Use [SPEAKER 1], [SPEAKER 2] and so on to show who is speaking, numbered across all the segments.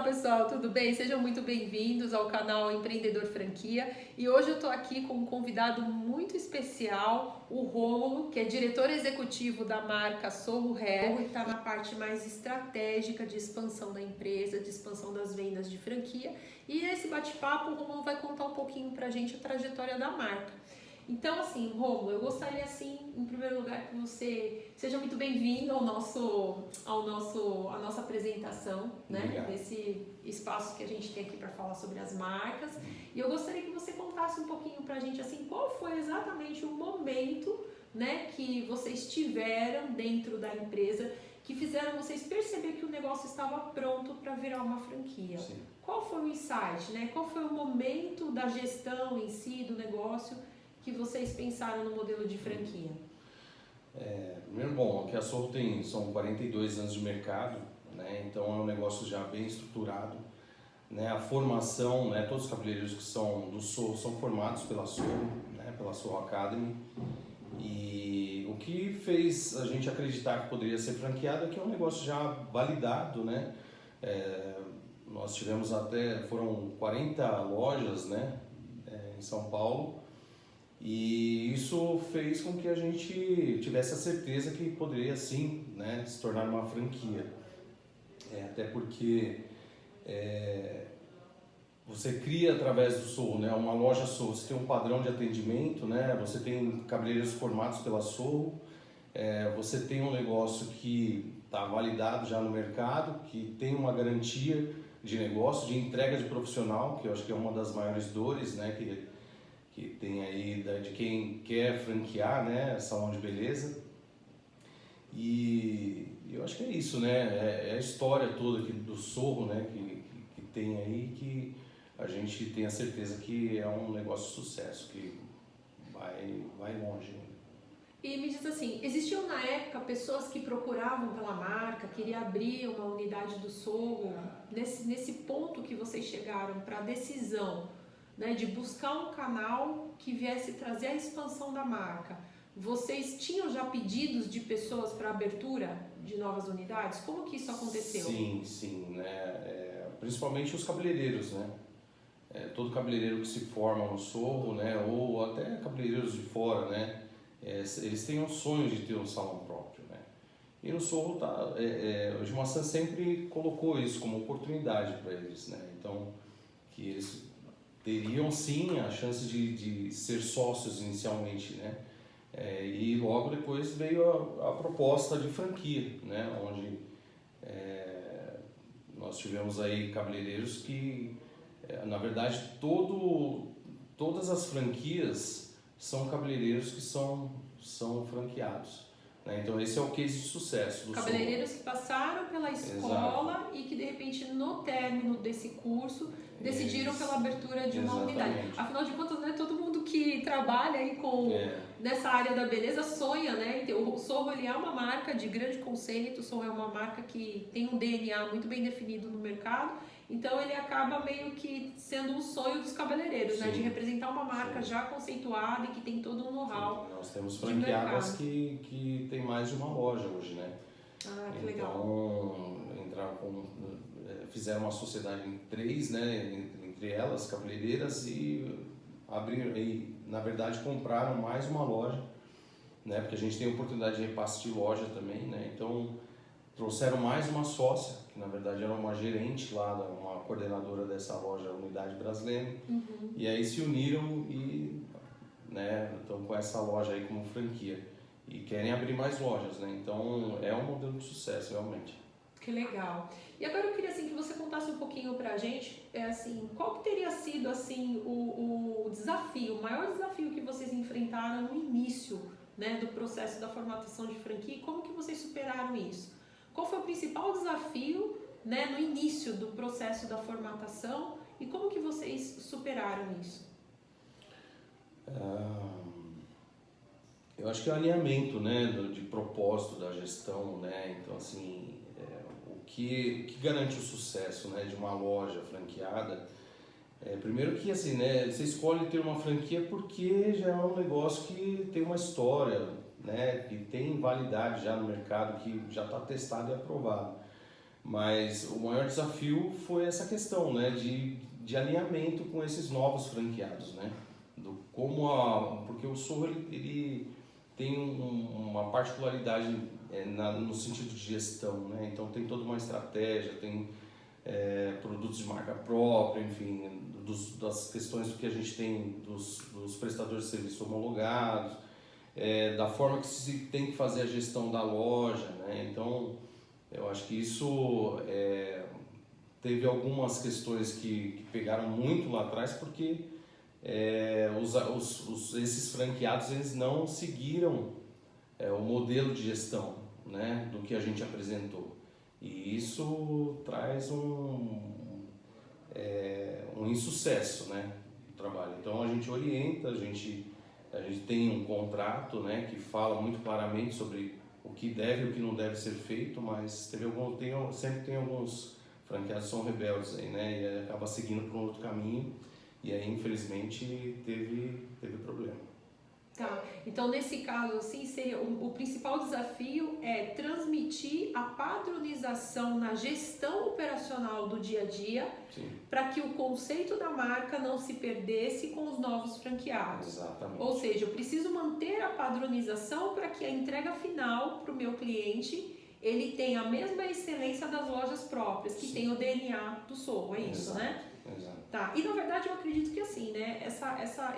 [SPEAKER 1] Olá pessoal, tudo bem? Sejam muito bem-vindos ao canal Empreendedor Franquia e hoje eu estou aqui com um convidado muito especial, o Rômulo, que é diretor executivo da marca Sorro Hair e está na parte mais estratégica de expansão da empresa, de expansão das vendas de franquia. E nesse bate-papo o Rômulo vai contar um pouquinho pra gente a trajetória da marca. Então, assim, Rômulo, eu gostaria, assim, em primeiro lugar, que você seja muito bem-vindo à nossa apresentação, né?
[SPEAKER 2] Obrigado.
[SPEAKER 1] Desse espaço que a gente tem aqui para falar sobre as marcas. E eu gostaria que você contasse um pouquinho pra gente, assim, qual foi exatamente o momento, né, que vocês tiveram dentro da empresa que fizeram vocês perceber que o negócio estava pronto para virar uma franquia.
[SPEAKER 2] Sim.
[SPEAKER 1] Qual foi o insight, né? Qual foi o momento da gestão em si, do negócio, que vocês pensaram no modelo de franquia?
[SPEAKER 2] Primeiro, bom, aqui a Sorro são 42 anos de mercado, né? Então é um negócio já bem estruturado, né? A formação, né? Todos os cabeleireiros que são do Sorro são formados pela Sorro, né? Pela Sorro Academy. E o que fez a gente acreditar que poderia ser franqueado é que é um negócio já validado, né? Nós tivemos foram 40 lojas, né? Em São Paulo. E isso fez com que a gente tivesse a certeza que poderia sim, né, se tornar uma franquia. Até porque você cria através do Sorro, né, uma loja Sorro, você tem um padrão de atendimento, né, você tem cabeleireiros formados pela Sorro, você tem um negócio que está validado já no mercado, que tem uma garantia de negócio, de entrega de profissional, que eu acho que é uma das maiores dores, né, que tem aí de quem quer franquear, né, salão de beleza. E eu acho que é isso, né, é a história toda aqui do Sorro, né, que tem aí, que a gente tem a certeza que é um negócio de sucesso, que vai longe.
[SPEAKER 1] E me diz assim, existiam na época pessoas que procuravam pela marca, queriam abrir uma unidade do Sorro, nesse ponto que vocês chegaram para a decisão, né, de buscar um canal que viesse trazer a expansão da marca. Vocês tinham já pedidos de pessoas para abertura de novas unidades? Como que isso aconteceu?
[SPEAKER 2] Sim, né, principalmente os cabeleireiros, né? Todo cabeleireiro que se forma no Sorro, né, ou até cabeleireiros de fora, né, eles têm um sonho de ter um salão próprio, né? E no Sorro o Gilmaçã sempre colocou isso como oportunidade para eles, né? Então, que eles teriam sim a chance de ser sócios inicialmente, né? E logo depois veio a proposta de franquia, né? Onde nós tivemos aí cabeleireiros que, na verdade, todas as franquias são cabeleireiros que são franqueados, né? Então esse é o case de sucesso do
[SPEAKER 1] cabeleireiros que passaram pela escola. Exato. E que de repente no término desse curso decidiram pela abertura de uma unidade. Afinal de contas, né, todo mundo que trabalha aí nessa área da beleza sonha, né? O Sorro, ele é uma marca de grande conceito, o Sorro é uma marca que tem um DNA muito bem definido no mercado, então ele acaba meio que sendo um sonho dos cabeleireiros, né? De representar uma marca já conceituada e que tem todo um know-how.
[SPEAKER 2] Nós temos franqueadas que tem mais de uma loja hoje, né?
[SPEAKER 1] Ah, que
[SPEAKER 2] legal. Fizeram uma sociedade em 3, né, entre elas, cabeleireiras, e abriram, e na verdade compraram mais uma loja, né, porque a gente tem a oportunidade de repasse de loja também, né, então trouxeram mais uma sócia, que na verdade era uma gerente lá, uma coordenadora dessa loja Unidade Brasileira, e aí se uniram e, né, estão com essa loja aí como franquia e querem abrir mais lojas, né, então é um modelo de sucesso realmente.
[SPEAKER 1] Que legal. E agora eu queria assim que você contasse um pouquinho pra gente, assim, qual que teria sido assim o desafio, o maior desafio que vocês enfrentaram no início, né, do processo da formatação de franquia, e como que vocês superaram isso? Qual foi o principal desafio, né, no início do processo da formatação e como que vocês superaram isso?
[SPEAKER 2] Eu acho que é o alinhamento, né, de propósito da gestão, né, então assim, o que garante o sucesso, né, de uma loja franqueada, primeiro que assim, né, você escolhe ter uma franquia porque já é um negócio que tem uma história, né, que tem validade já no mercado, que já está testado e aprovado. Mas o maior desafio foi essa questão, né, de alinhamento com esses novos franqueados, né? Porque o Sorro ele tem uma particularidade no sentido de gestão, né? Então tem toda uma estratégia, tem produtos de marca própria, enfim, das questões que a gente tem dos prestadores de serviço homologados, da forma que se tem que fazer a gestão da loja, né? Então eu acho que isso teve algumas questões que pegaram muito lá atrás, porque esses franqueados eles não seguiram o modelo de gestão, né, do que a gente apresentou. E isso traz um insucesso, né, no trabalho. Então a gente orienta, a gente tem um contrato, né, que fala muito claramente sobre o que deve e o que não deve ser feito, mas sempre tem alguns franqueados que são rebeldes aí, né, e acaba seguindo por um outro caminho, e aí infelizmente teve problema.
[SPEAKER 1] Tá, então nesse caso assim, o principal desafio é transmitir a padronização na gestão operacional do dia a dia, para que o conceito da marca não se perdesse com os novos franqueados.
[SPEAKER 2] Exatamente.
[SPEAKER 1] Ou seja, eu preciso manter a padronização para que a entrega final para o meu cliente ele tenha a mesma excelência das lojas próprias, que tem o DNA do Sorro, é isso, né?
[SPEAKER 2] Exato.
[SPEAKER 1] Tá. E na verdade eu acredito que assim, né,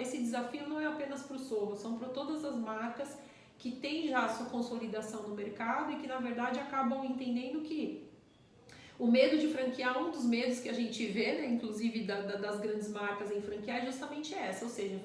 [SPEAKER 1] esse desafio não é apenas para o Sorro, são para todas as marcas que têm já a sua consolidação no mercado e que na verdade acabam entendendo que o medo de franquear, um dos medos que a gente vê, né, inclusive das grandes marcas em franquear, é justamente essa, ou seja,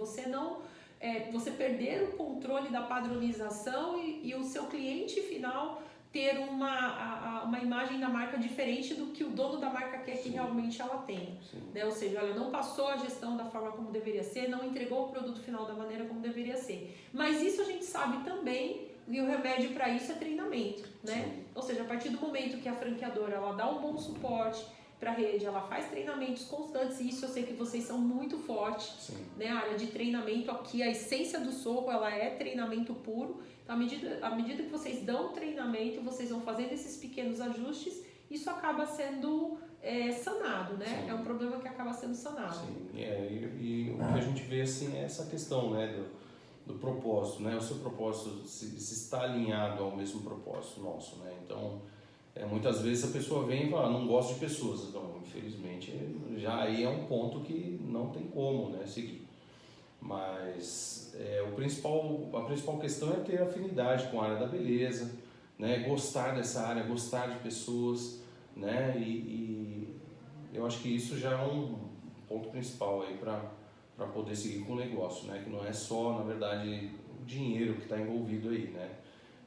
[SPEAKER 1] você perder o controle da padronização e o seu cliente final ter uma imagem da marca diferente do que o dono da marca quer que realmente ela tenha, né? Ou seja, olha, não passou a gestão da forma como deveria ser, não entregou o produto final da maneira como deveria ser. Mas isso a gente sabe também, e o remédio para isso é treinamento, né? Ou seja, a partir do momento que a franqueadora ela dá um bom suporte para a rede, ela faz treinamentos constantes, e isso eu sei que vocês são muito fortes, né? A área de treinamento aqui, a essência do Sorro, ela é treinamento puro. Então, à medida que vocês dão treinamento, vocês vão fazendo esses pequenos ajustes, isso acaba sendo sanado, né? É um problema que acaba sendo sanado.
[SPEAKER 2] Sim, e o que a gente vê assim é essa questão, né, do propósito, né? O seu propósito se está alinhado ao mesmo propósito nosso, né? Então, muitas vezes a pessoa vem e fala, não gosto de pessoas. Então, infelizmente, já aí é um ponto que não tem como, né, seguir. Mas a principal questão é ter afinidade com a área da beleza, né? Gostar dessa área, gostar de pessoas, né? E eu acho que isso já é um ponto principal aí para poder seguir com o negócio, né? Que não é só, na verdade, o dinheiro que está envolvido aí, né?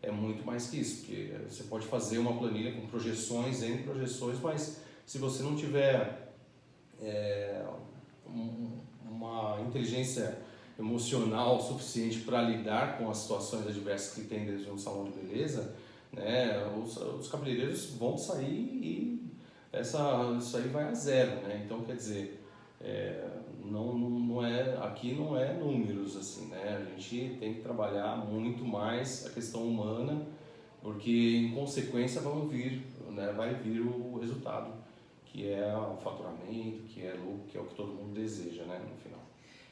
[SPEAKER 2] É muito mais que isso, porque você pode fazer uma planilha com projeções, N projeções, mas se você não tiver uma inteligência emocional suficiente para lidar com as situações adversas que tem dentro de um salão de beleza, né, os cabeleireiros vão sair e isso aí vai a zero, né? Então, quer dizer, aqui não é números, assim, né? A gente tem que trabalhar muito mais a questão humana, porque em consequência vai vir o resultado, que é o faturamento, que é lucro, que é o que todo mundo deseja, né, no final.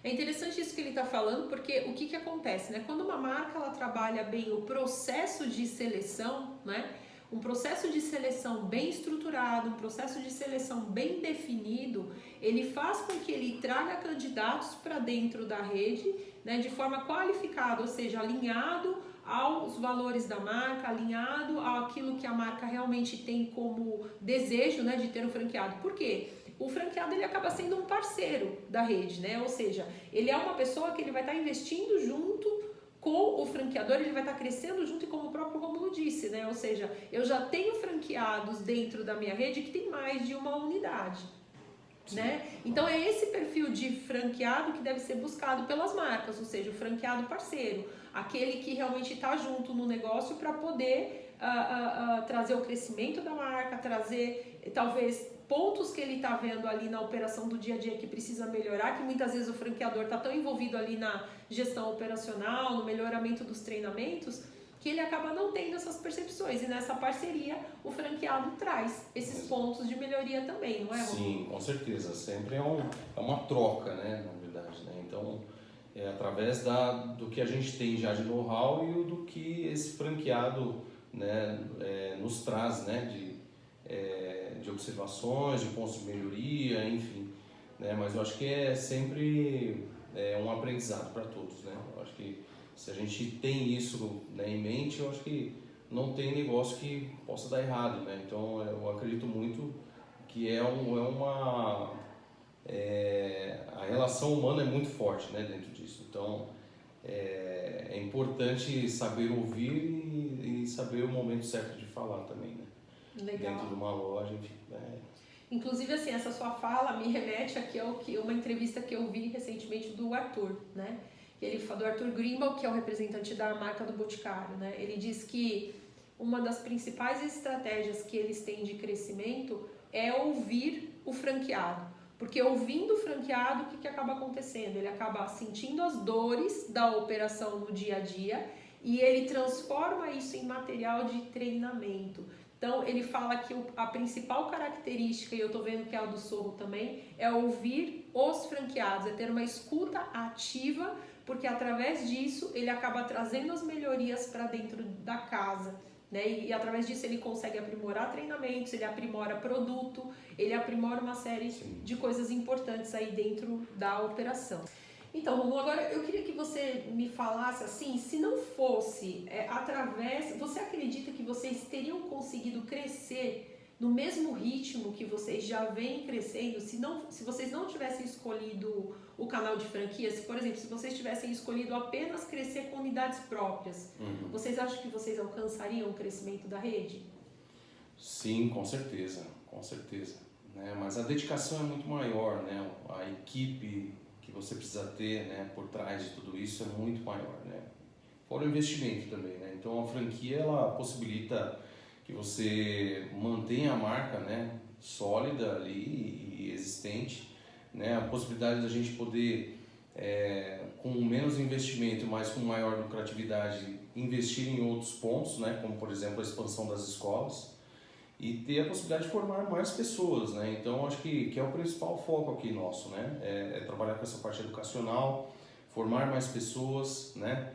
[SPEAKER 1] É interessante isso que ele está falando, porque o que acontece, né? Quando uma marca ela trabalha bem o processo de seleção, né? Um processo de seleção bem estruturado, um processo de seleção bem definido, ele faz com que ele traga candidatos para dentro da rede, né, de forma qualificada, ou seja, alinhado aos valores da marca, alinhado àquilo que a marca realmente tem como desejo, né, de ter um franqueado. Por quê? O franqueado ele acaba sendo um parceiro da rede, né? Ou seja, ele é uma pessoa que ele vai estar investindo junto com o franqueador, ele vai estar crescendo junto, e como o próprio Rômulo disse, né? Ou seja, eu já tenho franqueados dentro da minha rede que tem mais de uma unidade, né? Então é esse perfil de franqueado que deve ser buscado pelas marcas, ou seja, o franqueado parceiro, aquele que realmente está junto no negócio para poder trazer o crescimento da marca, trazer talvez pontos que ele está vendo ali na operação do dia a dia que precisa melhorar, que muitas vezes o franqueador está tão envolvido ali na gestão operacional, no melhoramento dos treinamentos, que ele acaba não tendo essas percepções. E nessa parceria, o franqueado traz esses pontos de melhoria também, não é, Romulo?
[SPEAKER 2] Sim, com certeza. Sempre é uma troca, né, na verdade, né? Então, é através do que a gente tem já de know-how e do que esse franqueado, né, nos traz, né, de observações, de pontos de melhoria, enfim, né? Mas eu acho que é sempre um aprendizado para todos, né? Eu acho que se a gente tem isso, né, em mente, eu acho que não tem negócio que possa dar errado, né? Então eu acredito muito que a relação humana é muito forte, né, dentro disso. Então é importante saber ouvir e saber o momento certo de falar também, né?
[SPEAKER 1] Legal.
[SPEAKER 2] Dentro de uma loja, enfim.
[SPEAKER 1] Inclusive, assim, essa sua fala me remete aqui ao uma entrevista que eu vi recentemente do Arthur, né? Do Arthur Greenbaum, que é o representante da marca do Boticário, né? Ele diz que uma das principais estratégias que eles têm de crescimento é ouvir o franqueado. Porque ouvindo o franqueado, o que acaba acontecendo? Ele acaba sentindo as dores da operação no dia a dia e ele transforma isso em material de treinamento. Então, ele fala que a principal característica, e eu estou vendo que é a do Sorro também, é ouvir os franqueados, é ter uma escuta ativa, porque através disso ele acaba trazendo as melhorias para dentro da casa, né? E através disso ele consegue aprimorar treinamentos, ele aprimora produto, ele aprimora uma série de coisas importantes aí dentro da operação. Então, Romulo, agora eu queria que você me falasse assim, se não fosse você acredita que vocês teriam conseguido crescer no mesmo ritmo que vocês já vêm crescendo, se vocês não tivessem escolhido o canal de franquias, por exemplo, se vocês tivessem escolhido apenas crescer com unidades próprias, vocês acham que vocês alcançariam o crescimento da rede?
[SPEAKER 2] Sim, com certeza, com certeza. Né? Mas a dedicação é muito maior, né? A equipe que você precisa ter, né, por trás de tudo isso é muito maior, né? Fora o investimento também, né? Então a franquia ela possibilita que você mantenha a marca, né, sólida ali e existente, né? A possibilidade da gente poder com menos investimento, mas com maior lucratividade, investir em outros pontos, né, como por exemplo a expansão das escolas e ter a possibilidade de formar mais pessoas, né? Então acho que é o principal foco aqui nosso, né? É trabalhar com essa parte educacional, formar mais pessoas, né?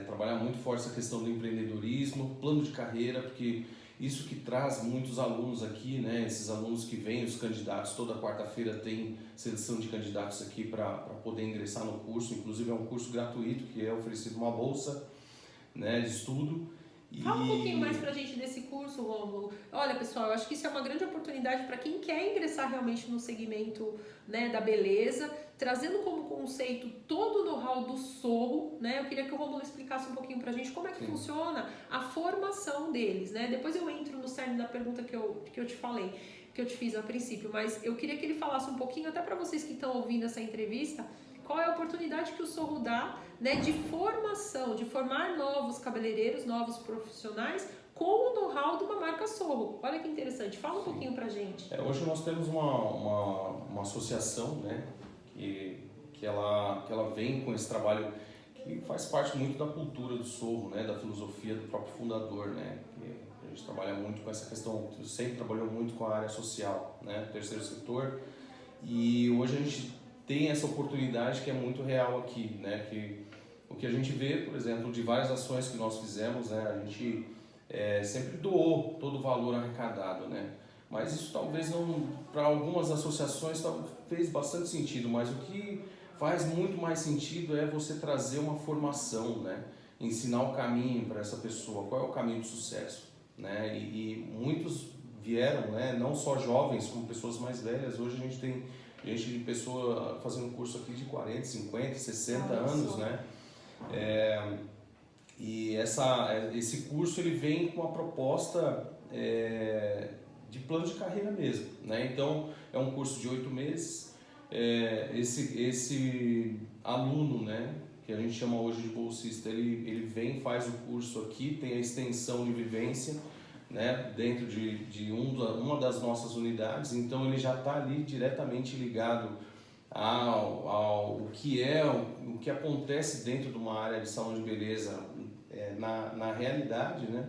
[SPEAKER 2] Trabalhar muito forte essa questão do empreendedorismo, plano de carreira, porque isso que traz muitos alunos aqui, né? Esses alunos que vêm, os candidatos, toda quarta-feira tem seleção de candidatos aqui para poder ingressar no curso, inclusive é um curso gratuito que é oferecido uma bolsa, né, de estudo.
[SPEAKER 1] Fala um pouquinho mais pra gente desse curso, Rômulo. Olha, pessoal, eu acho que isso é uma grande oportunidade para quem quer ingressar realmente no segmento, né, da beleza, trazendo como conceito todo o know-how do Sorro, né? Eu queria que o Rômulo explicasse um pouquinho pra gente como é que funciona a formação deles, né? Depois eu entro no cerne da pergunta que eu te falei, que eu te fiz a princípio, mas eu queria que ele falasse um pouquinho, até para vocês que estão ouvindo essa entrevista, qual é a oportunidade que o Sorro dá, né, de formação, de formar novos cabeleireiros, novos profissionais com o know-how de uma marca Sorro. Olha que interessante, fala um pouquinho pra gente.
[SPEAKER 2] Hoje nós temos uma associação, né, que ela vem com esse trabalho que faz parte muito da cultura do Sorro, né, da filosofia do próprio fundador, né, que a gente trabalha muito com essa questão, sempre trabalhou muito com a área social, né, terceiro setor, e hoje a gente tem essa oportunidade que é muito real aqui, né? Que o que a gente vê, por exemplo, de várias ações que nós fizemos, né? A gente sempre doou todo o valor arrecadado, né? Mas isso talvez não, para algumas associações fez bastante sentido, mas o que faz muito mais sentido é você trazer uma formação, né? Ensinar o caminho para essa pessoa, qual é o caminho do sucesso, né? E muitos vieram, né? Não só jovens, como pessoas mais velhas. Hoje a gente tem gente de pessoa fazendo curso aqui de 40, 50, 60 anos, né? E esse curso ele vem com uma proposta de plano de carreira mesmo, né? Então é um curso de 8 meses. Esse aluno, né, que a gente chama hoje de bolsista, ele vem, faz o curso aqui, tem a extensão de vivência, né, dentro de uma das nossas unidades, então ele já está ali diretamente ligado ao que o que acontece dentro de uma área de salão de beleza, na realidade, né?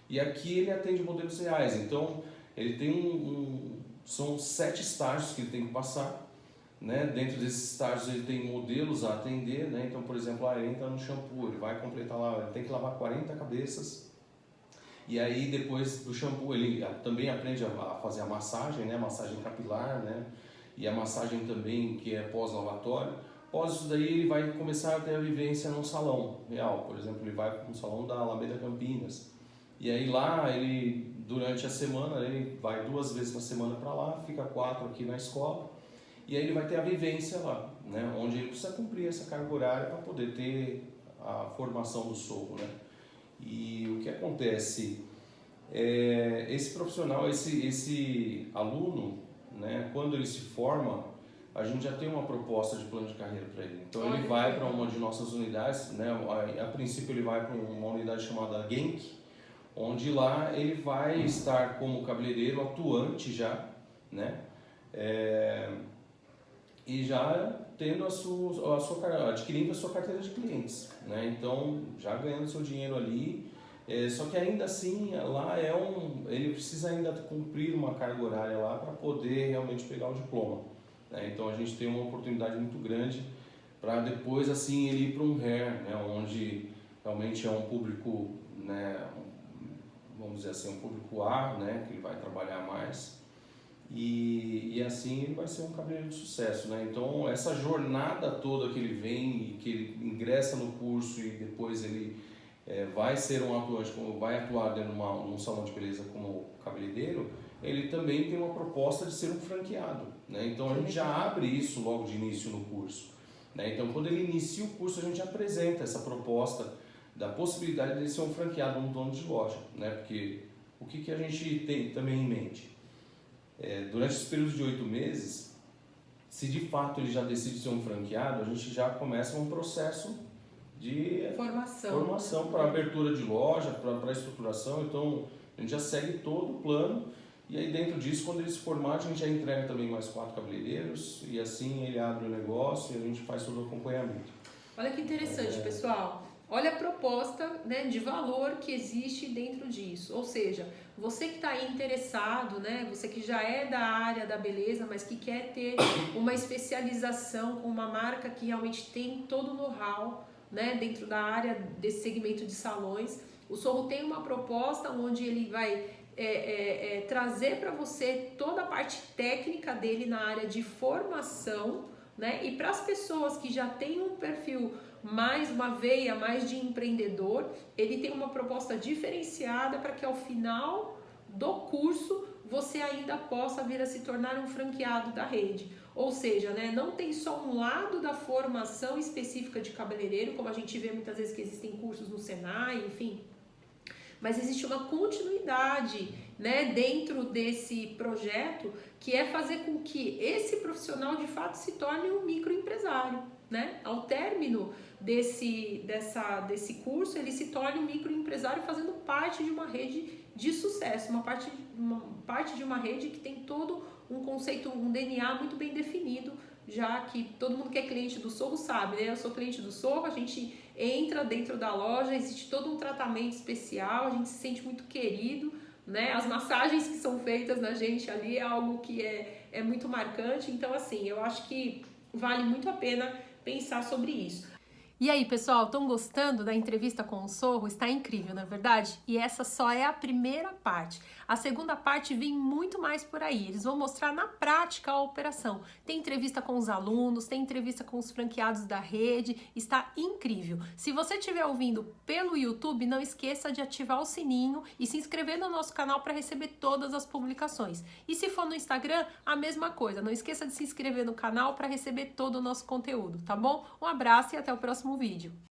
[SPEAKER 2] E aqui ele atende modelos reais, então ele tem são 7 estágios que ele tem que passar, né? Dentro desses estágios ele tem modelos a atender, né? Então, por exemplo, ele entra no shampoo, ele vai completar lá, ele tem que lavar 40 cabeças, e aí depois do shampoo ele também aprende a fazer a massagem, né? Massagem capilar, né? E a massagem também que é pós-lavatório. Após isso daí ele vai começar a ter a vivência num salão real, por exemplo, ele vai para um salão da Alameda Campinas, e aí lá ele, durante a semana, ele vai 2 vezes na semana para lá, fica 4 aqui na escola, e aí ele vai ter a vivência lá, né? Onde ele precisa cumprir essa carga horária para poder ter a formação do sorro, né? E o que acontece, esse profissional, esse aluno, né, quando ele se forma, a gente já tem uma proposta de plano de carreira para ele. Então ele vai para uma de nossas unidades, né? A princípio ele vai para uma unidade chamada Genk, onde lá ele vai estar como cabeleireiro atuante já, né? E já tendo adquirindo a sua carteira de clientes, né? Então já ganhando seu dinheiro ali, só que ainda assim lá ele precisa ainda cumprir uma carga horária lá para poder realmente pegar o diploma, né? Então a gente tem uma oportunidade muito grande para depois assim ele ir para um hair, né? Onde realmente é um público, né? Vamos dizer assim, um público A, né? Que ele vai trabalhar mais. E assim ele vai ser um cabeleireiro de sucesso, né? Então essa jornada toda que ele vem e que ele ingressa no curso e depois ele vai ser um atuante, vai atuar dentro de num salão de beleza como cabeleireiro, ele também tem uma proposta de ser um franqueado, né? Então a gente já abre isso logo de início no curso, né? Então quando ele inicia o curso a gente apresenta essa proposta da possibilidade de ser um franqueado, um dono de loja, né? Porque o que a gente tem também em mente? Durante esse período de 8 meses, se de fato ele já decide ser um franqueado, a gente já começa um processo de formação para abertura de loja, para estruturação. Então a gente já segue todo o plano, e aí dentro disso, quando ele se formar, a gente já entrega também mais 4 cabeleireiros, e assim ele abre o negócio e a gente faz todo o acompanhamento.
[SPEAKER 1] Olha que interessante, pessoal. Olha a proposta, né, de valor que existe dentro disso. Ou seja, você que está aí interessado, né, você que já é da área da beleza, mas que quer ter uma especialização com uma marca que realmente tem todo o know-how, né, dentro da área desse segmento de salões, o Sorro tem uma proposta onde ele vai trazer para você toda a parte técnica dele na área de formação, né, e para as pessoas que já têm um perfil mais, uma veia mais de empreendedor, ele tem uma proposta diferenciada para que ao final do curso você ainda possa vir a se tornar um franqueado da rede. Ou seja, né, não tem só um lado da formação específica de cabeleireiro, como a gente vê muitas vezes que existem cursos no Senai, enfim, mas existe uma continuidade, né, dentro desse projeto, que é fazer com que esse profissional de fato se torne um microempresário, né? Ao término desse curso, ele se torne um microempresário fazendo parte de uma rede de sucesso, uma parte de uma rede que tem todo um conceito, um DNA muito bem definido, já que todo mundo que é cliente do Sorro sabe, né? Eu sou cliente do Sorro, a gente entra dentro da loja, existe todo um tratamento especial, a gente se sente muito querido, né? As massagens que são feitas na gente ali é algo que é muito marcante. Então, assim, eu acho que vale muito a pena pensar sobre isso. E aí, pessoal, estão gostando da entrevista com o Sorro? Está incrível, não é verdade? E essa só é a primeira parte. A segunda parte vem muito mais por aí. Eles vão mostrar na prática a operação. Tem entrevista com os alunos, tem entrevista com os franqueados da rede. Está incrível. Se você estiver ouvindo pelo YouTube, não esqueça de ativar o sininho e se inscrever no nosso canal para receber todas as publicações. E se for no Instagram, a mesma coisa. Não esqueça de se inscrever no canal para receber todo o nosso conteúdo, tá bom? Um abraço e até o próximo vídeo.